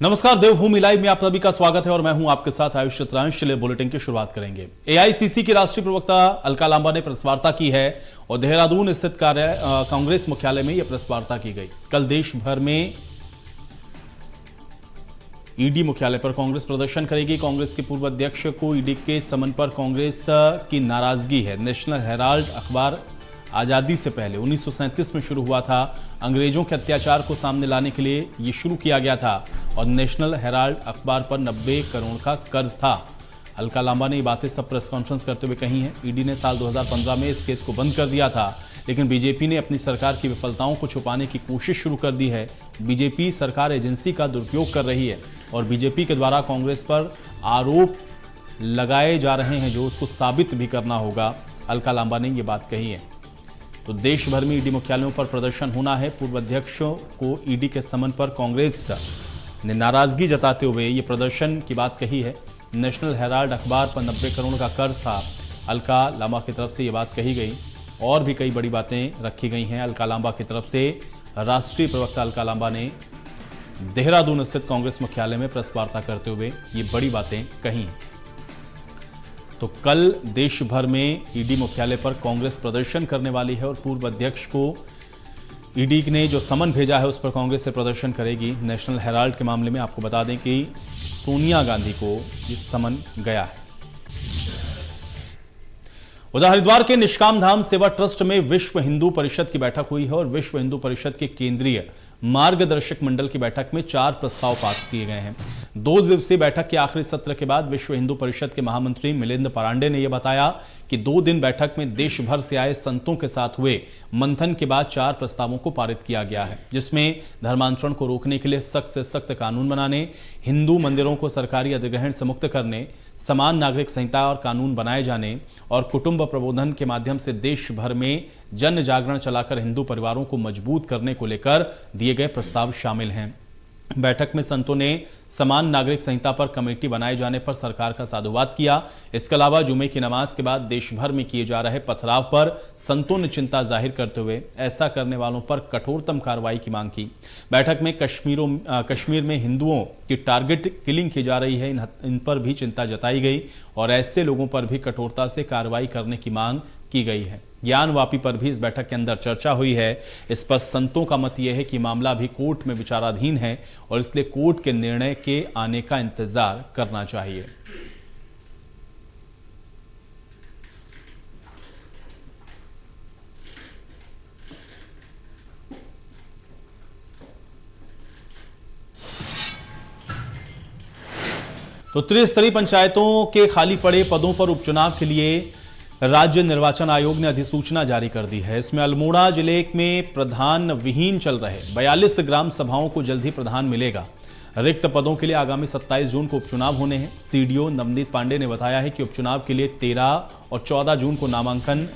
नमस्कार, देवभूमि लाइव में आप सभी का स्वागत है और मैं हूं आपके साथ आयुष चित्रांश। चलिए बुलेटिन की शुरुआत करेंगे। एआईसीसी की राष्ट्रीय प्रवक्ता अलका लांबा ने प्रेस वार्ता की है और देहरादून स्थित कांग्रेस मुख्यालय में यह प्रेस वार्ता की गई। कल देश भर में ईडी मुख्यालय पर कांग्रेस प्रदर्शन करेगी। कांग्रेस के पूर्व अध्यक्ष को ईडी के समन पर कांग्रेस की नाराजगी है। नेशनल हेराल्ड अखबार आजादी से पहले 1937 में शुरू हुआ था। अंग्रेजों के अत्याचार को सामने लाने के लिए यह शुरू किया गया था और नेशनल हेराल्ड अखबार पर 90 करोड़ का कर्ज था। अलका लांबा ने ये बातें सब प्रेस कॉन्फ्रेंस करते हुए कही हैं। ईडी ने साल 2015 में इस केस को बंद कर दिया था, लेकिन बीजेपी ने अपनी सरकार की विफलताओं को छुपाने की कोशिश शुरू कर दी है। बीजेपी सरकार एजेंसी का दुरुपयोग कर रही है और बीजेपी के द्वारा कांग्रेस पर आरोप लगाए जा रहे हैं जो उसको साबित भी करना होगा। अलका लांबा ने ये बात कही है। तो देश भर में ईडी मुख्यालयों पर प्रदर्शन होना है। पूर्व अध्यक्षों को ईडी के समन पर कांग्रेस ने नाराजगी जताते हुए ये प्रदर्शन की बात कही है। नेशनल हेराल्ड अखबार पर 90 करोड़ का कर्ज था। अलका लांबा की तरफ से ये बात कही गई और भी कई बड़ी बातें रखी गई हैं। अलका लांबा की तरफ से राष्ट्रीय प्रवक्ता अलका लांबा ने देहरादून स्थित कांग्रेस मुख्यालय में प्रेस वार्ता करते हुए ये बड़ी बातें कही हैं। तो कल देश भर में ईडी मुख्यालय पर कांग्रेस प्रदर्शन करने वाली है और पूर्व अध्यक्ष को ईडी ने जो समन भेजा है उस पर कांग्रेस से प्रदर्शन करेगी। नेशनल हेराल्ड के मामले में आपको बता दें कि सोनिया गांधी को ये समन गया है। उधर हरिद्वार के निष्काम धाम सेवा ट्रस्ट में विश्व हिंदू परिषद की बैठक हुई है और विश्व हिंदू परिषद के केंद्रीय मार्गदर्शक मंडल की बैठक में 4 प्रस्ताव पास किए गए हैं। 2 दिवसीय बैठक के आखिरी सत्र के बाद विश्व हिंदू परिषद के महामंत्री मिलिंद पांडे ने यह बताया कि 2 दिन बैठक में देश भर से आए संतों के साथ हुए मंथन के बाद 4 प्रस्तावों को पारित किया गया है, जिसमें धर्मांतरण को रोकने के लिए सख्त से सख्त कानून बनाने, हिंदू मंदिरों को सरकारी अधिग्रहण से मुक्त करने, समान नागरिक संहिता और कानून बनाए जाने और कुटुंब प्रबोधन के माध्यम से देश भर में जन जागरण चलाकर हिंदू परिवारों को मजबूत करने को लेकर दिए गए प्रस्ताव शामिल हैं। बैठक में संतों ने समान नागरिक संहिता पर कमेटी बनाए जाने पर सरकार का साधुवाद किया। इसके अलावा जुमे की नमाज के बाद देश भर में किए जा रहे पथराव पर संतों ने चिंता जाहिर करते हुए ऐसा करने वालों पर कठोरतम कार्रवाई की मांग की। बैठक में कश्मीर में हिंदुओं की टारगेट किलिंग की जा रही है, इन पर भी चिंता जताई गई और ऐसे लोगों पर भी कठोरता से कार्रवाई करने की मांग की गई है। ज्ञानवापी पर भी इस बैठक के अंदर चर्चा हुई है। इस पर संतों का मत यह है कि मामला भी कोर्ट में विचाराधीन है और इसलिए कोर्ट के निर्णय के आने का इंतजार करना चाहिए। तो त्रिस्तरीय पंचायतों के खाली पड़े पदों पर उपचुनाव के लिए राज्य निर्वाचन आयोग ने अधिसूचना जारी कर दी है। इसमें अल्मोड़ा जिले में प्रधान विहीन चल रहे 42 ग्राम सभाओं को जल्द ही प्रधान मिलेगा। रिक्त पदों के लिए आगामी 27 जून को उपचुनाव होने हैं। सीडीओ नवनीत पांडे ने बताया है कि उपचुनाव के लिए 13 और 14 जून को नामांकन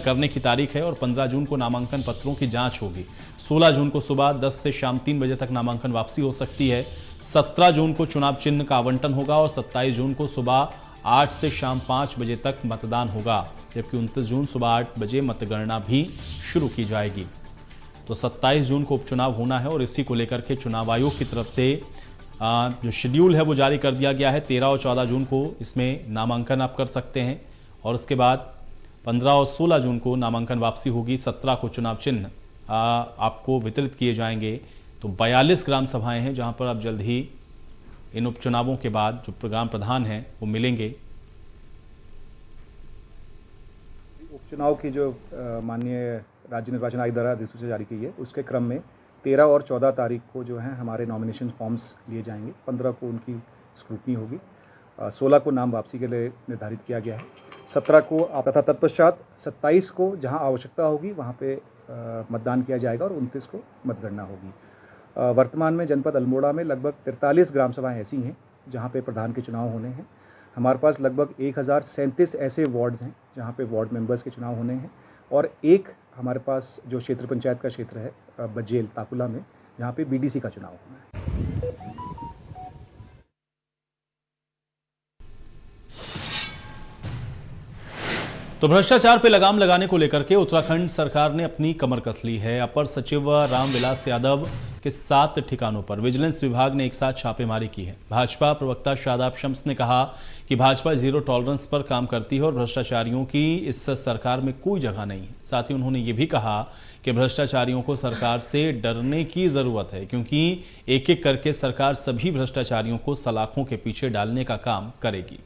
करने की तारीख है और 15 जून को नामांकन पत्रों की जांच होगी। 16 जून को सुबह 10 से शाम 3 बजे तक नामांकन वापसी हो सकती है। 17 जून को चुनाव चिन्ह का आवंटन होगा और 27 जून को सुबह 8 से शाम 5 बजे तक मतदान होगा, जबकि 29 जून सुबह 8 बजे मतगणना भी शुरू की जाएगी। तो 27 जून को उपचुनाव होना है और इसी को लेकर के चुनाव आयोग की तरफ से जो शेड्यूल है वो जारी कर दिया गया है। 13 और 14 जून को इसमें नामांकन आप कर सकते हैं और उसके बाद 15 और 16 जून को नामांकन वापसी होगी। 17 को चुनाव चिन्ह आपको वितरित किए जाएंगे। तो 42 ग्राम सभाएं हैं जहां पर अब जल्द ही इन उपचुनावों के बाद जो ग्राम प्रधान हैं वो मिलेंगे। उपचुनाव की जो माननीय राज्य निर्वाचन आयोग द्वारा अधिसूचना जारी की है उसके क्रम में 13 और 14 तारीख को जो है हमारे नॉमिनेशन फॉर्म्स लिए जाएंगे। 15 को उनकी स्क्रूटनी होगी। 16 को नाम वापसी के लिए निर्धारित किया गया है। 17 को तथा तत्पश्चात 27 को जहां आवश्यकता होगी वहां पे मतदान किया जाएगा और 29 को मतगणना होगी। वर्तमान में जनपद अल्मोड़ा में लगभग 43 ग्राम सभाएँ ऐसी हैं जहाँ पे प्रधान के चुनाव होने हैं। हमारे पास लगभग 1037 ऐसे वार्ड्स हैं जहाँ पे वार्ड मेंबर्स के चुनाव होने हैं और एक हमारे पास जो क्षेत्र पंचायत का क्षेत्र है बजेल ताकुला में जहाँ पे बीडीसी का चुनाव होना है। तो भ्रष्टाचार पे लगाम लगाने को लेकर के उत्तराखंड सरकार ने अपनी कमर कस ली है। अपर सचिव रामविलास यादव के 7 ठिकानों पर विजिलेंस विभाग ने एक साथ छापेमारी की है। भाजपा प्रवक्ता शादाब शम्स ने कहा कि भाजपा जीरो टॉलरेंस पर काम करती है और भ्रष्टाचारियों की इस सरकार में कोई जगह नहीं है। साथ ही उन्होंने ये भी कहा कि भ्रष्टाचारियों को सरकार से डरने की जरूरत है, क्योंकि एक एक करके सरकार सभी भ्रष्टाचारियों को सलाखों के पीछे डालने का काम करेगी।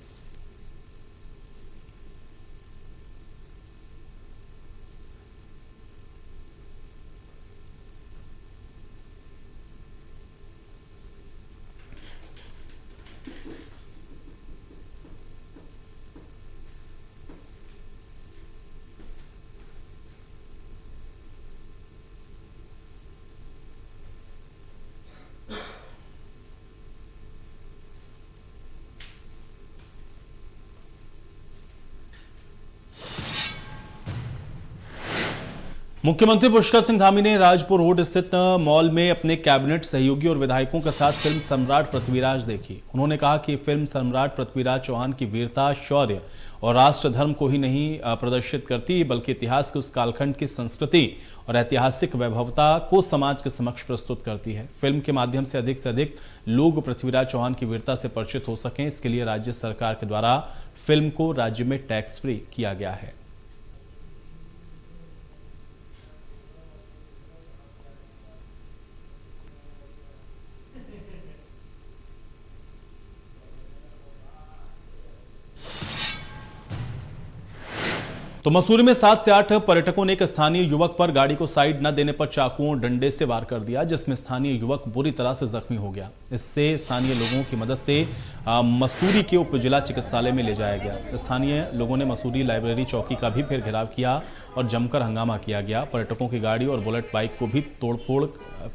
मुख्यमंत्री पुष्कर सिंह धामी ने राजपुर रोड स्थित मॉल में अपने कैबिनेट सहयोगी और विधायकों के साथ फिल्म सम्राट पृथ्वीराज देखी। उन्होंने कहा कि फिल्म सम्राट पृथ्वीराज चौहान की वीरता, शौर्य और राष्ट्र धर्म को ही नहीं प्रदर्शित करती, बल्कि इतिहास के उस कालखंड की संस्कृति और ऐतिहासिक वैभवता को समाज के समक्ष प्रस्तुत करती है। फिल्म के माध्यम से अधिक लोग पृथ्वीराज चौहान की वीरता से परिचित हो सकें, इसके लिए राज्य सरकार के द्वारा फिल्म को राज्य में टैक्स फ्री किया गया है। तो मसूरी में 7 से 8 पर्यटकों ने एक स्थानीय युवक पर गाड़ी को साइड न देने पर चाकुओं और डंडे से वार कर दिया, जिसमें स्थानीय युवक बुरी तरह से जख्मी हो गया। इससे स्थानीय लोगों की मदद से मसूरी के उप जिला चिकित्सालय में ले जाया गया। स्थानीय लोगों ने मसूरी लाइब्रेरी चौकी का भी फिर घेराव किया और जमकर हंगामा किया गया। पर्यटकों की गाड़ी और बुलेट बाइक को भी तोड़फोड़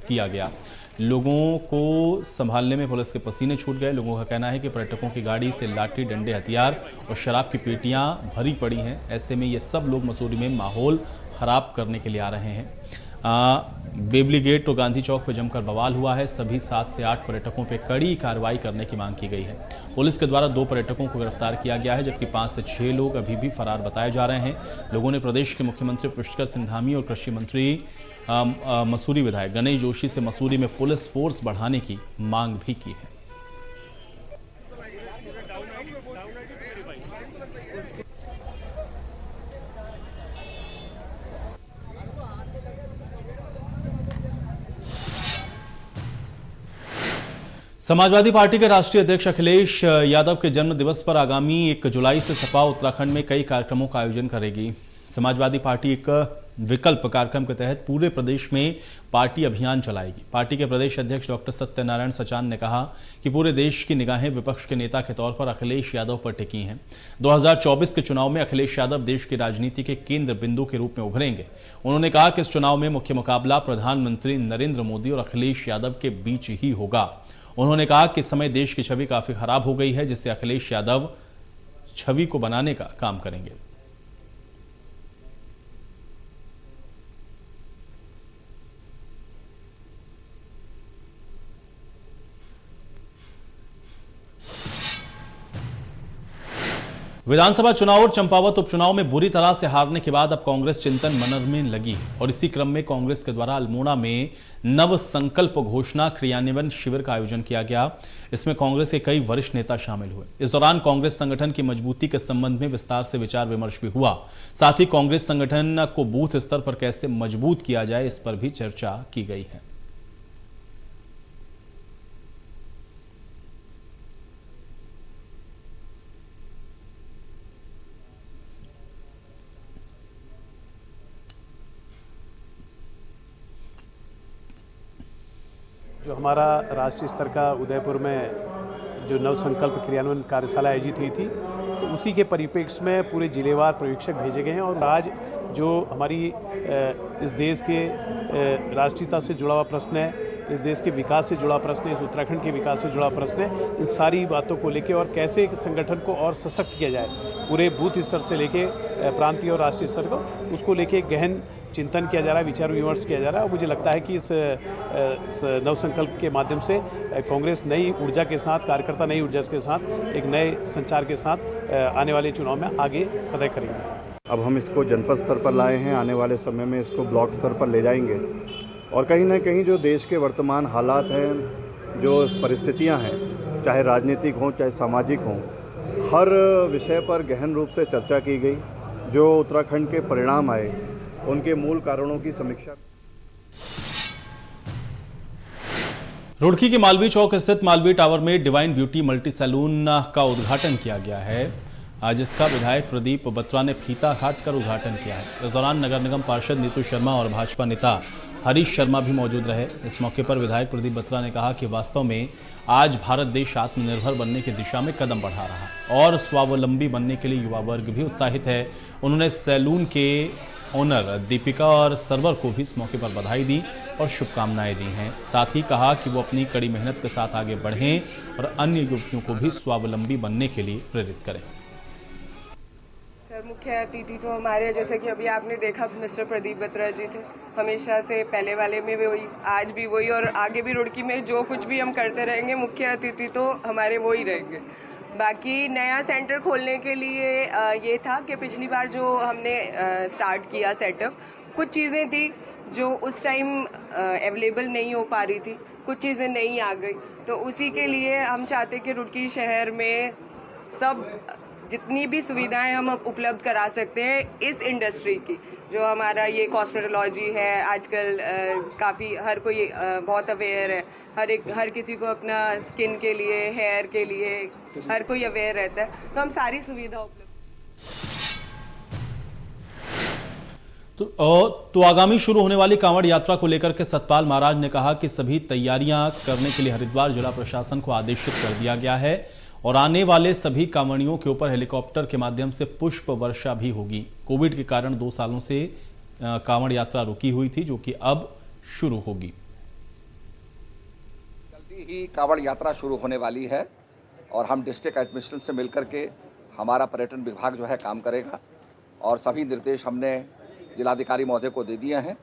किया गया। लोगों को संभालने में पुलिस के पसीने छूट गए। लोगों का कहना है कि पर्यटकों की गाड़ी से लाठी, डंडे, हथियार और शराब की पेटियां भरी पड़ी हैं। ऐसे में ये सब लोग मसूरी में माहौल खराब करने के लिए आ रहे हैं। बेबली गेट और गांधी चौक पर जमकर बवाल हुआ है। सभी 7 से 8 पर्यटकों पर कड़ी कार्रवाई करने की मांग की गई है। पुलिस के द्वारा 2 पर्यटकों को गिरफ्तार किया गया है, जबकि 5 से 6 लोग अभी भी फरार बताए जा रहे हैं। लोगों ने प्रदेश के मुख्यमंत्री पुष्कर सिंह धामी और कृषि मंत्री मसूरी विधायक गणेश जोशी से मसूरी में पुलिस फोर्स बढ़ाने की मांग भी की है। समाजवादी पार्टी के राष्ट्रीय अध्यक्ष अखिलेश यादव के जन्म दिवस पर आगामी 1 जुलाई से सपा उत्तराखंड में कई कार्यक्रमों का आयोजन करेगी। समाजवादी पार्टी एक विकल्प कार्यक्रम के तहत पूरे प्रदेश में पार्टी अभियान चलाएगी। पार्टी के प्रदेश अध्यक्ष डॉक्टर सत्यनारायण सचान ने कहा कि पूरे देश की निगाहें विपक्ष के नेता के तौर पर अखिलेश यादव पर टिकी हैं। 2024 के चुनाव में अखिलेश यादव देश की राजनीति के केंद्र बिंदु के रूप में उभरेंगे। उन्होंने कहा कि इस चुनाव में मुख्य मुकाबला प्रधानमंत्री नरेंद्र मोदी और अखिलेश यादव के बीच ही होगा। उन्होंने कहा कि इस समय देश की छवि काफी खराब हो गई है, जिससे अखिलेश यादव छवि को बनाने का काम करेंगे। विधानसभा चुनाव और चंपावत उपचुनाव में बुरी तरह से हारने के बाद अब कांग्रेस चिंतन मनन में लगी है और इसी क्रम में कांग्रेस के द्वारा अल्मोड़ा में नव संकल्प घोषणा क्रियान्वयन शिविर का आयोजन किया गया। इसमें कांग्रेस के कई वरिष्ठ नेता शामिल हुए। इस दौरान कांग्रेस संगठन की मजबूती के संबंध में विस्तार से विचार विमर्श भी हुआ। साथ ही कांग्रेस संगठन को बूथ स्तर पर कैसे मजबूत किया जाए, इस पर भी चर्चा की गई है। जो हमारा राष्ट्रीय स्तर का उदयपुर में जो नव संकल्प क्रियान्वयन कार्यशाला आयोजित हुई थी, तो उसी के परिप्रेक्ष्य में पूरे जिलेवार पर्यवेक्षक भेजे गए हैं। और आज जो हमारी इस देश के राष्ट्रीयता से जुड़ा हुआ प्रश्न है, इस देश के विकास से जुड़ा प्रश्न है, इस उत्तराखंड के विकास से जुड़ा प्रश्न है, इन सारी बातों को लेके और कैसे संगठन को और सशक्त किया जाए, पूरे बूथ स्तर से लेके प्रांतीय और राष्ट्रीय स्तर को, उसको लेके गहन चिंतन किया जा रहा है, विचार विमर्श किया जा रहा है। और मुझे लगता है कि इस नव संकल्प के माध्यम से कांग्रेस नई ऊर्जा के साथ, कार्यकर्ता नई ऊर्जा के साथ, एक नए संचार के साथ आने वाले चुनाव में आगे फतह करेंगे। अब हम इसको जनपद स्तर पर लाए हैं, आने वाले समय में इसको ब्लॉक स्तर पर ले जाएंगे और कहीं ना कहीं जो देश के वर्तमान हालात हैं, जो परिस्थितियां हैं, चाहे राजनीतिक हों चाहे सामाजिक हों, हर विषय पर गहन रूप से चर्चा की गई। जो उत्तराखंड के परिणाम आए उनके मूल कारणों की समीक्षा। रुड़की के मालवीय चौक स्थित मालवीय टावर में डिवाइन ब्यूटी मल्टी सैलून का उद्घाटन किया गया है। आज इसका विधायक प्रदीप बत्रा ने फीता काटकर उद्घाटन किया है। इस दौरान नगर निगम पार्षद नीतू शर्मा और भाजपा नेता हरीश शर्मा भी मौजूद रहे। इस मौके पर विधायक प्रदीप बत्रा ने कहा कि वास्तव में आज भारत देश आत्मनिर्भर बनने की दिशा में कदम बढ़ा रहा है और स्वावलंबी बनने के लिए युवा वर्ग भी उत्साहित है। उन्होंने सैलून के ओनर दीपिका और सर्वर को भी इस मौके पर बधाई दी और शुभकामनाएं दी हैं। साथ ही कहा कि वो अपनी कड़ी मेहनत के साथ आगे बढ़ें और अन्य युवतियों को भी स्वावलंबी बनने के लिए प्रेरित करें। सर, मुख्य अतिथि तो हमारे, जैसे कि अभी आपने देखा, मिस्टर प्रदीप बत्रा जी थे। हमेशा से पहले वाले में भी वही, आज भी वही और आगे भी रुड़की में जो कुछ भी हम करते रहेंगे, मुख्य अतिथि तो हमारे वो ही रहेंगे। बाकी नया सेंटर खोलने के लिए ये था कि पिछली बार जो हमने स्टार्ट किया सेटअप, कुछ चीज़ें थी जो उस टाइम अवेलेबल नहीं हो पा रही थी, कुछ चीज़ें नहीं आ गई, तो उसी के लिए हम चाहते कि रुड़की शहर में सब जितनी भी सुविधाएं हम उपलब्ध करा सकते हैं इस इंडस्ट्री की, जो हमारा ये कॉस्मेटोलॉजी है। आजकल काफ़ी हर कोई बहुत अवेयर है, हर किसी को अपना स्किन के लिए, हेयर के लिए हर कोई अवेयर रहता है, तो हम सारी सुविधा उपलब्ध। तो आगामी शुरू होने वाली कांवड़ यात्रा को लेकर के सतपाल महाराज ने कहा कि सभी तैयारियां करने के लिए हरिद्वार जिला प्रशासन को आदेशित कर दिया गया है और आने वाले सभी कांवड़ियों के ऊपर हेलीकॉप्टर के माध्यम से पुष्प वर्षा भी होगी। कोविड के कारण 2 सालों से कांवड़ यात्रा रुकी हुई थी, जो कि अब शुरू होगी। जल्दी ही कांवड़ यात्रा शुरू होने वाली है और हम डिस्ट्रिक्ट एडमिनिस्ट्रेशन से मिलकर के हमारा पर्यटन विभाग जो है काम करेगा और सभी निर्देश हमने जिलाधिकारी महोदय को दे दिए हैं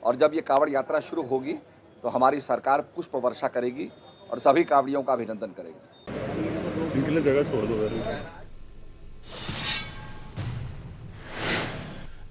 और जब ये कांवड़ यात्रा शुरू होगी तो हमारी सरकार पुष्प वर्षा करेगी और सभी कांवड़ियों का अभिनंदन करेगी। जगह छोड़ दो।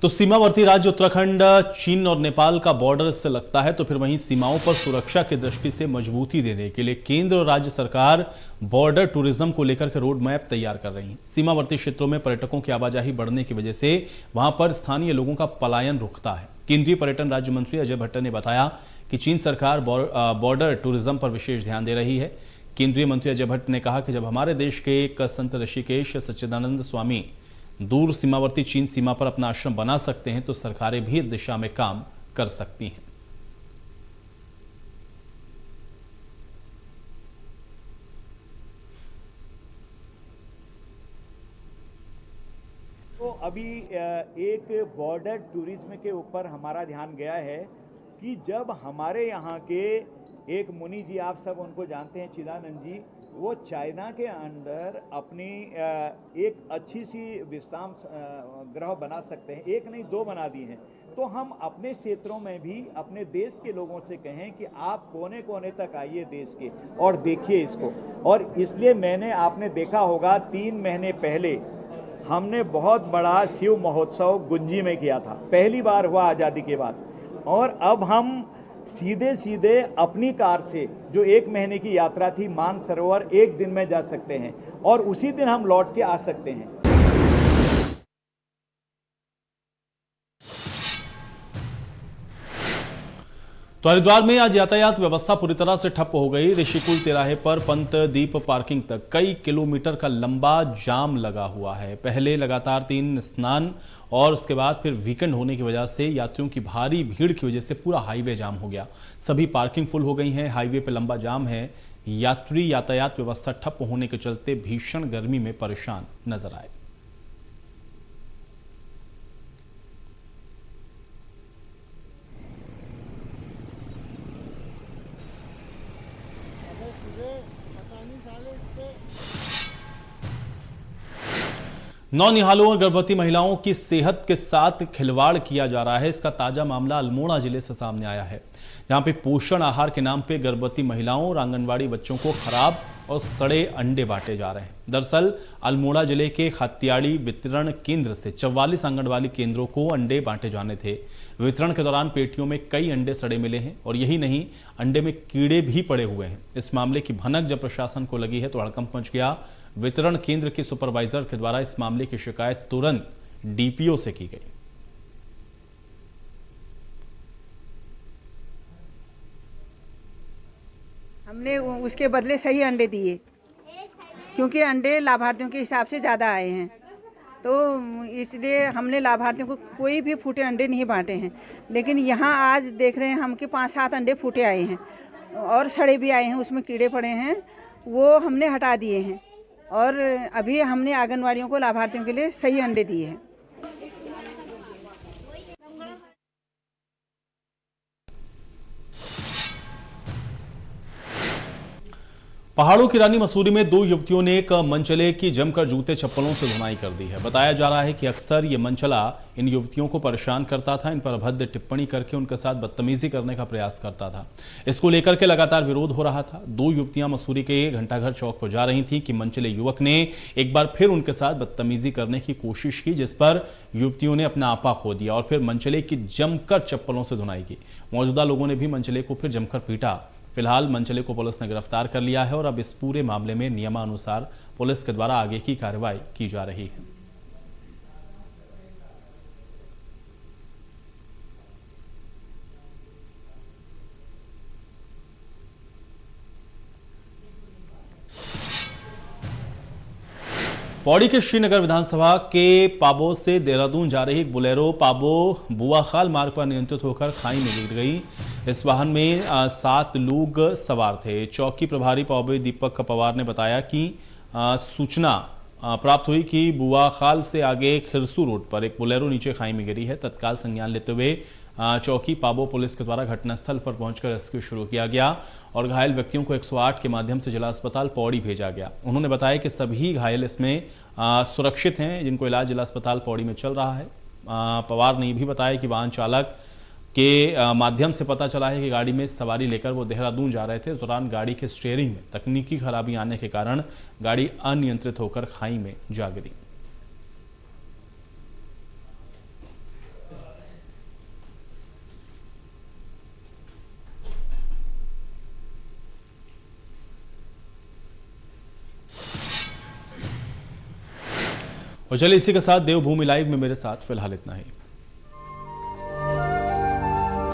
तो सीमावर्ती राज्य उत्तराखंड चीन और नेपाल का बॉर्डर से लगता है, तो फिर वहीं सीमाओं पर सुरक्षा की दृष्टि से मजबूती देने के लिए केंद्र और राज्य सरकार बॉर्डर टूरिज्म को लेकर के रोड मैप तैयार कर रही है। सीमावर्ती क्षेत्रों में पर्यटकों की आवाजाही बढ़ने की वजह से वहां पर स्थानीय लोगों का पलायन रुकता है। केंद्रीय पर्यटन राज्य मंत्री अजय भट्ट ने बताया कि चीन सरकार बॉर्डर टूरिज्म पर विशेष ध्यान दे रही है। केंद्रीय मंत्री अजय भट्ट ने कहा कि जब हमारे देश के एक संत ऋषिकेश सच्चिदानंद स्वामी दूर सीमावर्ती चीन सीमा पर अपना आश्रम बना सकते हैं, तो सरकारें भी इस दिशा में काम कर सकती हैं। तो अभी एक बॉर्डर टूरिज्म के ऊपर हमारा ध्यान गया है कि जब हमारे यहाँ के एक मुनि जी, आप सब उनको जानते हैं, चिदानंद जी, वो चाइना के अंदर अपनी एक अच्छी सी विश्राम गृह बना सकते हैं। एक नहीं, 2 बना दिए हैं। तो हम अपने क्षेत्रों में भी अपने देश के लोगों से कहें कि आप कोने कोने तक आइए देश के और देखिए इसको। और इसलिए आपने देखा होगा 3 महीने पहले हमने बहुत बड़ा शिव महोत्सव गुंजी में किया था, पहली बार हुआ आज़ादी के बाद। और अब हम सीधे सीधे अपनी कार से जो 1 महीने की यात्रा थी मानसरोवर 1 दिन में जा सकते हैं और उसी दिन हम लौट के आ सकते हैं। तो हरिद्वार में आज यातायात व्यवस्था पूरी तरह से ठप हो गई। ऋषिकुल तिराहे पर पंत दीप पार्किंग तक कई किलोमीटर का लंबा जाम लगा हुआ है। पहले लगातार 3 स्नान और उसके बाद फिर वीकेंड होने की वजह से यात्रियों की भारी भीड़ की वजह से पूरा हाईवे जाम हो गया। सभी पार्किंग फुल हो गई हैं, हाईवे पे लंबा जाम है। यात्री यातायात व्यवस्था ठप होने के चलते भीषण गर्मी में परेशान नजर आए। नौनिहालों और गर्भवती महिलाओं की सेहत के साथ खिलवाड़ किया जा रहा है। इसका ताजा मामला अल्मोड़ा जिले से सामने आया है, जहां पे पोषण आहार के नाम पे गर्भवती महिलाओं और आंगनवाड़ी बच्चों को खराब और सड़े अंडे बांटे जा रहे हैं। दरअसल अल्मोड़ा जिले के खत्याड़ी वितरण केंद्र से 44 आंगनबाड़ी केंद्रों को अंडे बांटे जाने थे। वितरण के दौरान पेटियों में कई अंडे सड़े मिले हैं और यही नहीं, अंडे में कीड़े भी पड़े हुए हैं। इस मामले की भनक जब प्रशासन को लगी है तो हड़कंप मच गया। वितरण केंद्र के सुपरवाइजर के द्वारा इस मामले की शिकायत तुरंत डीपीओ से की गई। हमने उसके बदले सही अंडे दिए, क्योंकि अंडे लाभार्थियों के हिसाब से ज़्यादा आए हैं, तो इसलिए हमने लाभार्थियों को कोई भी फूटे अंडे नहीं बांटे हैं। लेकिन यहाँ आज देख रहे हैं हम कि 5-7 अंडे फूटे आए हैं और सड़े भी आए हैं, उसमें कीड़े पड़े हैं, वो हमने हटा दिए हैं। और अभी हमने आंगनवाड़ियों को लाभार्थियों के लिए सही अंडे दिए हैं। पहाड़ों की रानी मसूरी में 2 युवतियों ने एक मनचले की जमकर जूते चप्पलों से धुनाई कर दी है। बताया जा रहा है कि अक्सर ये मनचला इन युवतियों को परेशान करता था, इन पर अभद्र टिप्पणी करके उनके साथ बदतमीजी करने का प्रयास करता था। इसको लेकर के लगातार विरोध हो रहा था। 2 युवतियां मसूरी के घंटाघर चौक पर जा रही थी कि मनचले युवक ने एक बार फिर उनके साथ बदतमीजी करने की कोशिश की, जिस पर युवतियों ने अपना आपा खो दिया और फिर मनचले की जमकर चप्पलों से धुनाई की। मौजूदा लोगों ने भी मनचले को फिर जमकर पीटा। फिलहाल मनचले को पुलिस ने गिरफ्तार कर लिया है और अब इस पूरे मामले में नियमानुसार पुलिस के द्वारा आगे की कार्रवाई की जा रही है। पौड़ी के श्रीनगर विधानसभा के पाबो से देहरादून जा रही बुलेरो पाबो बुआखाल मार्ग पर नियंत्रित होकर खाई में गिर गई। इस वाहन में 7 लोग सवार थे। चौकी प्रभारी पाबो दीपक पवार ने बताया कि सूचना प्राप्त हुई कि बुआखाल से आगे खिरसू रोड पर एक बुलेरो नीचे खाई में गिरी है। तत्काल संज्ञान लेते हुए चौकी पाबो पुलिस के द्वारा घटनास्थल पर पहुंचकर रेस्क्यू शुरू किया गया और घायल व्यक्तियों को 108 के माध्यम से जिला अस्पताल पौड़ी भेजा गया। उन्होंने बताया कि सभी घायल इसमें सुरक्षित हैं, जिनको इलाज जिला अस्पताल पौड़ी में चल रहा है। पवार ने भी बताया कि वाहन चालक के माध्यम से पता चला है कि गाड़ी में सवारी लेकर वो देहरादून जा रहे थे। इस दौरान गाड़ी के स्टीयरिंग में तकनीकी खराबी आने के कारण गाड़ी अनियंत्रित होकर खाई में जा गिरी। और चलिए इसी के साथ देवभूमि लाइव में मेरे साथ फिलहाल इतना ही।